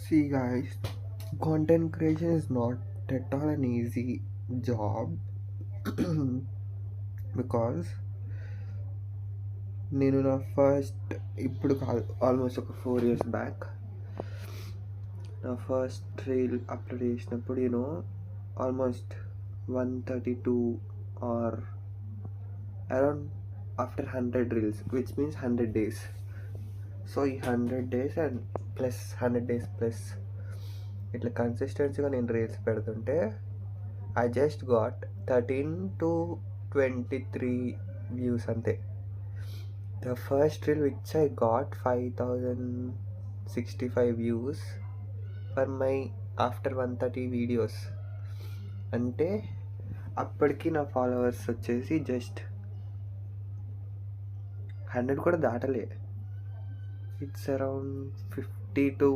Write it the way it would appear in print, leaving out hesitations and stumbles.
See, guys, content creation is not at all an easy job because నేను నా first ఇప్పుడు కాదు almost ఒక 4 years బ్యాక్ నా ఫస్ట్ రీల్ అప్లోడ్ చేసినప్పుడు almost 132 or around after 100 reels which means 100 days. So ఈ 100 days and plus 100 days plus ఇట్లా కన్సిస్టెన్సీగా నేను రీల్స్ పెడుతుంటే I just got 13 to 23 views అంతే. The first reel which I got 5065 views for my after 130 videos. అంటే అప్పటికి నా followers వచ్చేసి జస్ట్ 100 కూడా దాటలే. It's around 50 to